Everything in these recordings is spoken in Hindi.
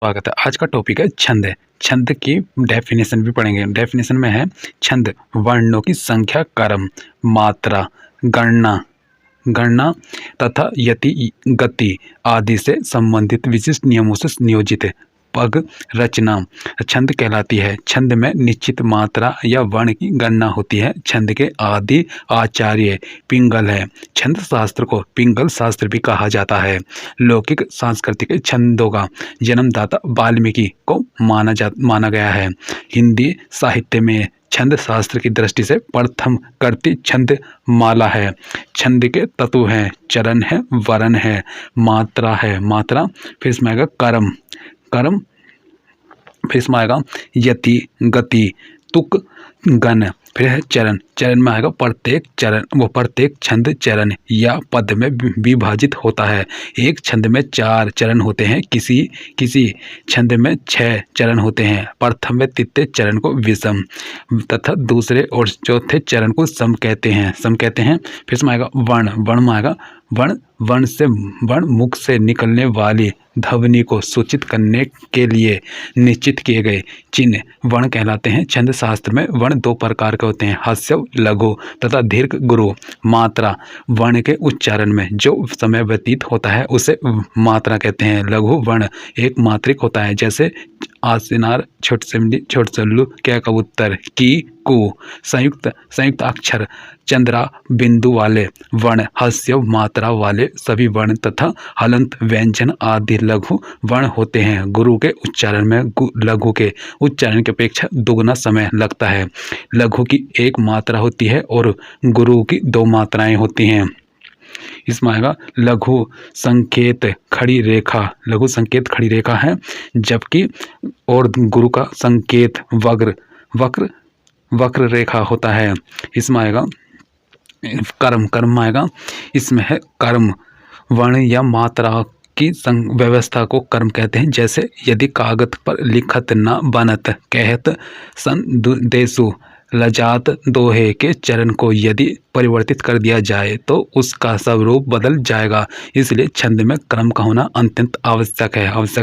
स्वागत है। आज का टॉपिक है छंद। छंद की डेफिनेशन भी पढ़ेंगे। डेफिनेशन में है छंद वर्णों की संख्या, क्रम, मात्रा, गणना गणना तथा यति, गति आदि से संबंधित विशिष्ट नियमों से नियोजित पग रचना छंद कहलाती है। छंद में निश्चित मात्रा या वर्ण की गणना होती है। छंद के आदि आचार्य पिंगल है। छंद शास्त्र को पिंगल शास्त्र भी कहा जाता है। लौकिक सांस्कृतिक छंदों का जन्मदाता वाल्मीकि को माना गया है। हिंदी साहित्य में छंद शास्त्र की दृष्टि से प्रथम कृति छंद माला है। छंद के तत्व हैं, चरण है, वर्ण है, मात्रा है, मात्रा फिर इसमें आएगा कर्म, कर्म फिर इसमें आएगा यति, गति, तुक, गण, फिर है चरण। चरण में आएगा प्रत्येक चरण, वो प्रत्येक छंद चरण या पद में विभाजित होता है। एक छंद में 4 चरण होते हैं, किसी छंद में 6 चरण होते हैं। प्रथम व तृतीय चरण को विषम तथा दूसरे और चौथे चरण को सम कहते हैं, फिर इसमें आएगा वर्ण। वर्ण में आएगा वर्ण मुख से निकलने वाली ध्वनि को सूचित करने के लिए निश्चित किए गए चिन्ह वर्ण कहलाते हैं। छंद शास्त्र में वर्ण 2 प्रकार के होते हैं, ह्रस्व लघु तथा दीर्घ गुरु। मात्रा वर्ण के उच्चारण में जो समय व्यतीत होता है उसे मात्रा कहते हैं। लघु वर्ण एक मात्रिक होता है, जैसे आसिनार, छोट सिमली, छोट सल्लू, क्या कबूतर, की, को। संयुक्त अक्षर चंद्रा बिंदु वाले वर्ण, ह्रस्व मात्रा वाले सभी वर्ण तथा हलंत व्यंजन आदि लघु वर्ण होते हैं। गुरु के उच्चारण में लघु के उच्चारण की अपेक्षा दुगना समय लगता है। लघु की 1 मात्रा होती है और गुरु की 2 मात्राएं होती हैं। इसमें आएगा लघु संकेत खड़ी रेखा, लघु संकेत खड़ी रेखा है, जबकि और गुरु का संकेत वक्र रेखा होता है। इसमें आएगा कर्म आएगा, इसमें है कर्म वर्ण या मात्रा की व्यवस्था को कर्म कहते हैं। जैसे यदि कागज पर लिखत न बनत कहत सन देसु लजात दोहे के चरण को यदि परिवर्तित कर दिया जाए तो उसका स्वरूप बदल जाएगा। इसलिए छंद में क्रम का होना अत्यंत आवश्यक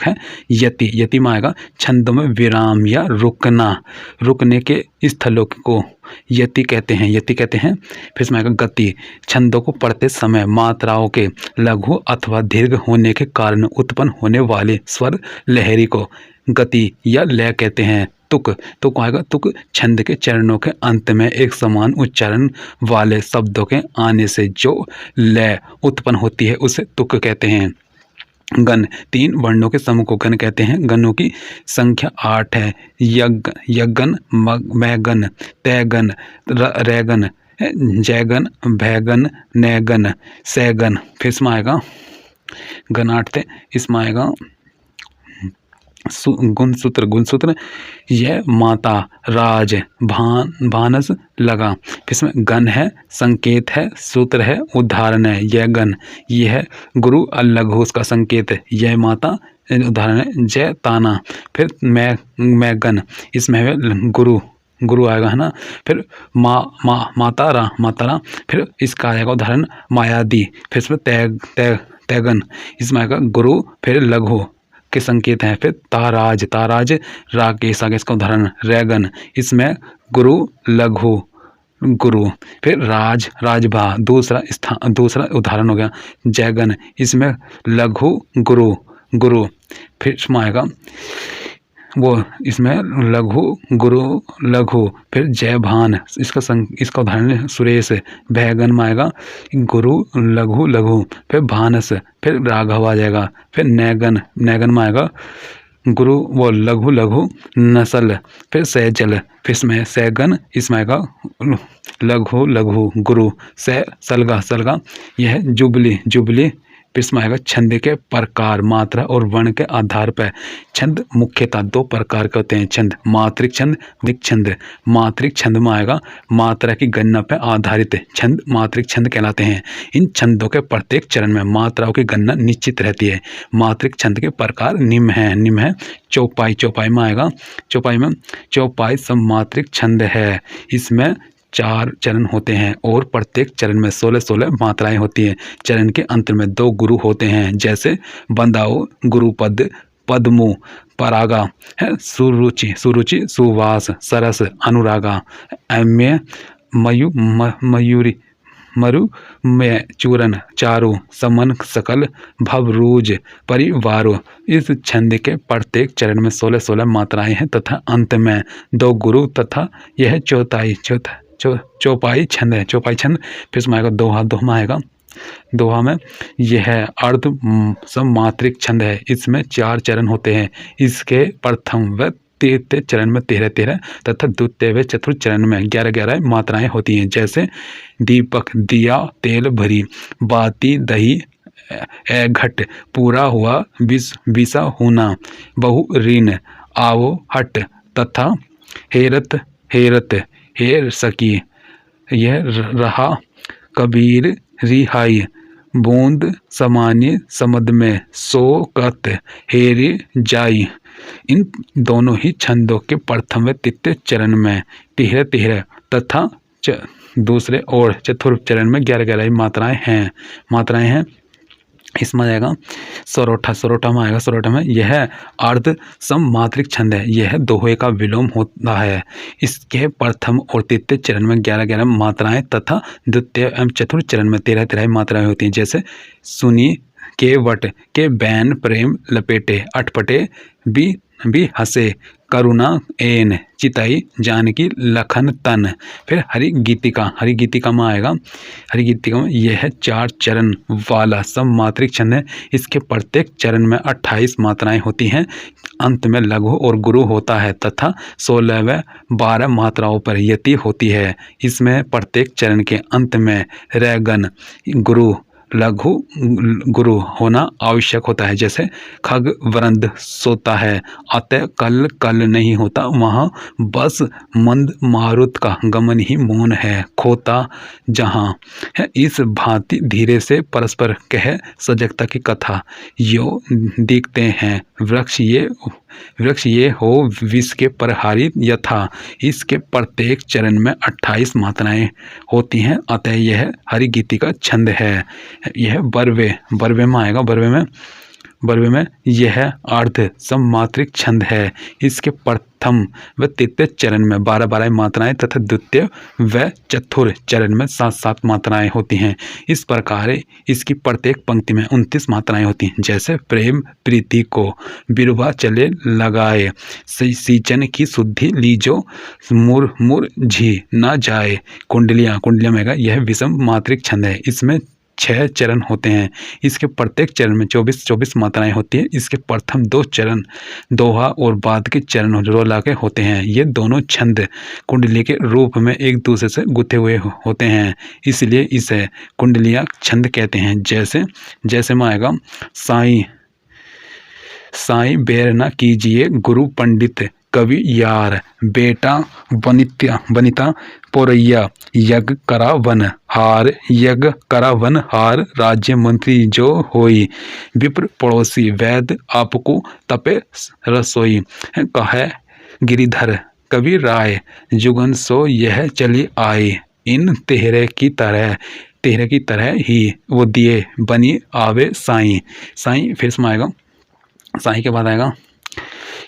है। यति में आएगा छंद में विराम या रुकने के स्थलों को यति कहते हैं। फिर इसमें आएगा गति, छंदों को पढ़ते समय मात्राओं के लघु अथवा दीर्घ होने के कारण उत्पन्न होने वाले स्वर लहरी को गति या लय कहते हैं। तुक आएगा, तुक छंद के चरणों के अंत में एक समान उच्चारण वाले शब्दों के आने से जो लय उत्पन्न होती है उसे तुक कहते हैं। गण 3 वर्णों के समूह को गण कहते हैं। गणों की संख्या 8 है। यगन, मैगन, तैगन, रैगन, जैगन, भैगन, नैगन, सैगन। फिर इसमें आएगा गण 8 थे। इसमें आएगा गुणसूत्र यह माता, राज, भानस, लगा। फिर इसमें गण है, संकेत है, सूत्र है, उदाहरण है। यह गण यह है गुरु लघु उसका संकेत है, यह माता उदाहरण है, जय ताना। फिर मैं गण इसमें है गुरु आएगा, है ना। फिर मातारा फिर इसका आएगा उदाहरण मायादी। फिर इसमें तैगन इसमें आएगा गुरु फिर लघु के संकेत हैं। फिर ताराज राकेश आगे इसका उदाहरण रैगन, इसमें गुरु लघु गुरु। फिर राजभा दूसरा उदाहरण हो गया। जैगन इसमें लघु गुरु। फिर इसमें आएगा इसमें लघु गुरु लघु। फिर जयभान इसका उदाहरण सुरेश। भैगन में आएगा गुरु लघु। फिर भानस, फिर राघव आ जाएगा। फिर नैगन में आएगा गुरु वो लघु नसल। फिर सैजल, फिर इसमें सैगन, इसमें आएगा लघु गुरु। सलगा यह है जुबली। फिर इसमें आएगा छंद के प्रकार, मात्रा और वर्ण के आधार पर। छंद मुख्यतः 2 प्रकार के होते हैं छंद, मात्रिक छंद। मात्रिक छंद में आएगा मात्रा की गणना पर आधारित छंद मात्रिक छंद कहलाते हैं। इन छंदों के प्रत्येक चरण में मात्राओं की गणना निश्चित रहती है। मात्रिक छंद के प्रकार निम्न है। चौपाई में आएगा, चौपाई सममात्रिक छंद है। इसमें 4 चरण होते हैं और प्रत्येक चरण में 16 मात्राएं होती हैं। चरण के अंत में 2 गुरु होते हैं, जैसे बंदाओ गुरुपद, पद्मु, परागा है, सुरुचि सुरुचि सुवास सरस अनुरागा अम्य मयूरी मरु में चूरन चारु समन सकल भवरूज परिवारो। इस छंद के प्रत्येक चरण में 16-16 मात्राएं हैं तथा अंत में 2 गुरु तथा यह चौपाई छंद है। चौपाई छंद फिर इसमें आएगा दोहा। दोहा में आएगा दोहा में यह अर्ध सममात्रिक छंद है। इसमें 4 चरण होते हैं। इसके प्रथम व तृतीय चरण में 13-13 तथा द्वितीय व चतुर्थ चरण में 11-11 मात्राएं होती हैं। जैसे दीपक दिया तेल भरी, बाती दही घट, पूरा हुआ विसा होना, बहु ऋण आओ हट तथा हेरत हेरत हेर सकी, यह रहा कबीर रिहाई, बूंद समान्य समद में सोकत हेरी जाई। इन दोनों ही छंदों के प्रथम व तृतीय चरण में 13-13 तथा दूसरे और चतुर्थ चरण में 11-11 मात्राएं हैं। इसमें आएगा सरोठा। सरोठा में आएगा सरोठा में यह अर्ध सममात्रिक छंद है। यह दोहे का विलोम होता है। इसके प्रथम और तृतीय चरण में 11-11 मात्राएं तथा द्वितीय एवं चतुर्थ चरण में 13-13 मात्राएं होती हैं। जैसे सुनी के वट के बैन प्रेम लपेटे, अटपटे भी हंसे, करुणा एन चिताई जानकी लखन तन। फिर हरि गीतिका में आएगा। हरि गीतिका में यह 4 चरण वाला सममात्रिक छंद है। इसके प्रत्येक चरण में 28 मात्राएं होती हैं। अंत में लघु और गुरु होता है तथा 16 व 12 मात्राओं पर यति होती है। इसमें प्रत्येक चरण के अंत में रैगन गुरु लघु गुरु होना आवश्यक होता है। जैसे खग वृंद सोता है, अतः कल नहीं होता, वहाँ बस मंद मारुत का गमन ही मौन है, खोता जहाँ है। इस भांति धीरे से परस्पर कह सजगता की कथा, यो दिखते हैं वृक्ष ये हो विष के प्रहारी यथा। इसके प्रत्येक चरण में 28 मात्राएं होती हैं। अतः यह हरि गीति का छंद है। यह बरवे में आएगा। बरवे में यह अर्ध सममात्रिक छंद है। इसके प्रथम व तृतीय चरण में 12-12 मात्राएं तथा द्वितीय व चतुर्थ चरण में 7-7 मात्राएं होती हैं। इस प्रकार इसकी प्रत्येक पंक्ति में 29 मात्राएं होती हैं। जैसे प्रेम प्रीति को बिरवा चले लगाए, सींचन की शुद्धि लीजो मुर झी न जाए। कुंडलियाँ में यह विषम मात्रिक छंद है। इसमें 6 चरण होते हैं। इसके प्रत्येक चरण में 24-24 मात्राएं होती हैं। इसके प्रथम 2 चरण दोहा और बाद के चरण रोला के होते हैं। ये दोनों छंद कुंडली के रूप में एक दूसरे से गुथे हुए होते हैं, इसलिए इसे कुंडलिया छंद कहते हैं। जैसे में आएगा साईं बेर न कीजिए गुरु पंडित कवि यार, बेटा बनिता पोरैया यज्ञ करा वन हार, राज्य मंत्री जो होई, विप्र पड़ोसी वैद आपको तपे रसोई। कहे गिरिधर कवि राय, जुगन सो यह चली आए। इन तेहरे की तरह ही वो दिए बनी आवे साईं। फिर इसमें आएगा साईं के बाद आएगा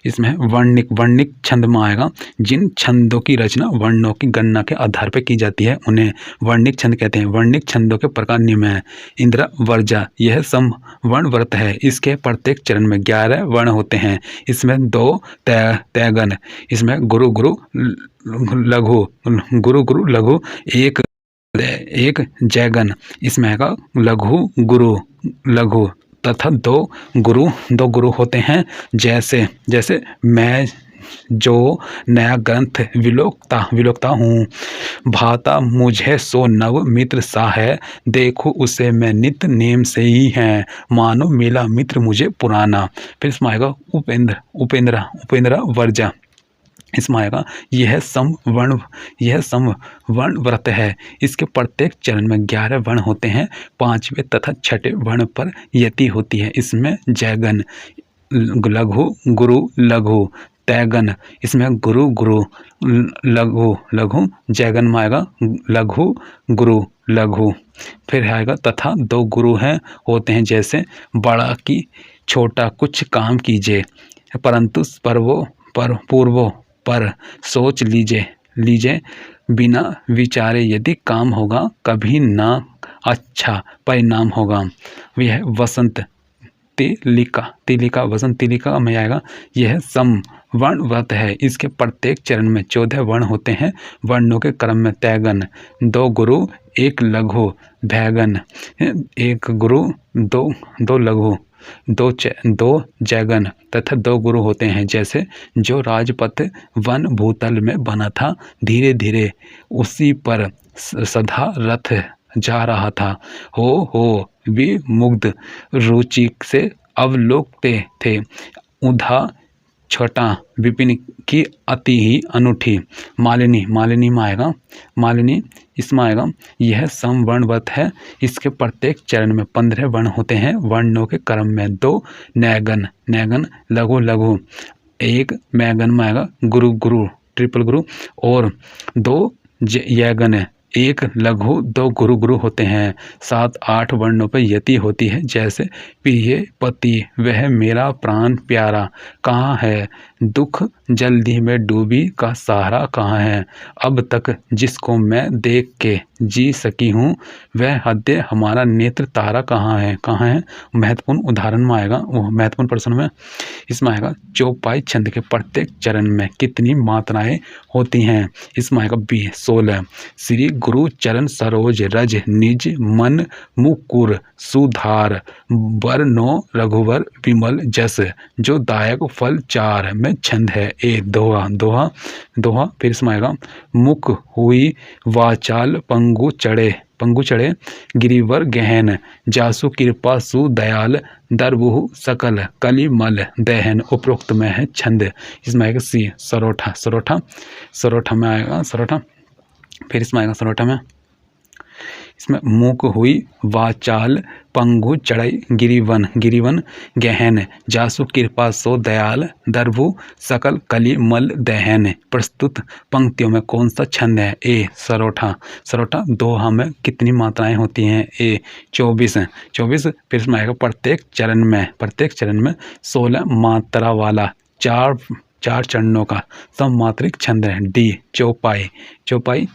इसमें वर्णिक छंद में आएगा। जिन छंदों की रचना वर्णों की गणना के आधार पर की जाती है उन्हें वर्णिक छंद कहते हैं। वर्णिक छंदों के प्रकार निम्न है। इंद्र वर्जा यह समवर्ण व्रत है। इसके प्रत्येक चरण में 11 वर्ण होते हैं। इसमें 2 तैगन, इसमें गुरु लघु, एक जैगन, इसमें आएगा लघु गुरु लघु तथा 2 गुरु होते हैं। जैसे मैं जो नया ग्रंथ विलोकता हूँ, भाता मुझे सो नव मित्र सा है, देखो उसे मैं नित्य नेम से ही है, मानो मिला मित्र मुझे पुराना। फिर इसमें आएगा उपेंद्र वर्जा। इसमें आएगा यह समवर्ण व्रत है। इसके प्रत्येक चरण में 11 वर्ण होते हैं। 5वें तथा 6ठे वर्ण पर यति होती है। इसमें जैगन लघु गुरु लघु, तैगन इसमें गुरु लघु, जैगन में आएगा लघु गुरु लघु। फिर आएगा तथा 2 गुरु होते हैं। जैसे बड़ा की छोटा कुछ काम कीजिए, परंतु पूर्वों पर सोच लीजिए बिना विचारे यदि काम होगा कभी ना अच्छा परिणाम होगा। यह वसंत तिलिका वसंत तिलिका में आएगा। यह समवर्ण व्रत है। इसके प्रत्येक चरण में 14 वर्ण होते हैं। वर्णों के क्रम में तैगन, 2 गुरु 1 लघु, भैगन 1 गुरु 2 लघु, 2 जैगन तथा 2 गुरु होते हैं। जैसे जो राजपथ वन भूतल में बना था, धीरे धीरे उसी पर सदा रथ जा रहा था। हो भी मुग्ध रुचि से अवलोकते थे। उधा छोटा विपिन की अति ही अनूठी। मालिनी में आएगा, मालिनी इसमें आएगा। यह समवर्णवत है। इसके प्रत्येक चरण में 15 वर्ण होते हैं। वर्णों के क्रम में 2 नैगन लघु, 1 मैगन में आएगा गुरु ट्रिपल गुरु, और 2 यैगन 1 लघु 2 गुरु होते हैं। 7-8 वर्णों पर यति होती है। जैसे प्रिय पति, वह मेरा प्राण प्यारा, कहाँ है दुख जल्दी में डूबी का सहारा, कहाँ है अब तक जिसको मैं देख के जी सकी हूँ, वह हृदय हमारा नेत्र तारा, कहाँ है महत्वपूर्ण उदाहरण में आएगा, वो महत्वपूर्ण प्रश्न में इसमें आएगा। चौपाई छंद के प्रत्येक चरण में कितनी मात्राएं होती हैं? इसमें आएगा 16। श्री गुरु चरण सरोज रज निज मन मुकुर सुधार, बरनो रघुवर विमल जस, जो दायक फल 4 में छंद है। ए दोहा फिर इसमें आएगा। मुख हुई वाचाल पंगु चढ़े गिरिवर गहन, जासु कृपा सु दयाल, दरबुहु सकल कलिमल दहन। उपरोक्त में है छंद। इसमें आएगा सी सरोठा में आएगा सरोठा। फिर इसमें आएगा सरोठा में, इसमें मुख हुई वाचाल पंगु चढ़ई गिरिवन गहन, जासु कृपा सो दयाल, दरबु सकल कली मल दहन। प्रस्तुत पंक्तियों में कौन सा छंद है? ए सरोठा। दोहा में कितनी मात्राएं होती हैं? ए 24। फिर इसमें आएगा प्रत्येक चरण में 16 मात्रा वाला 4 चरणों का सममात्रिक छंद है। डी चौपाई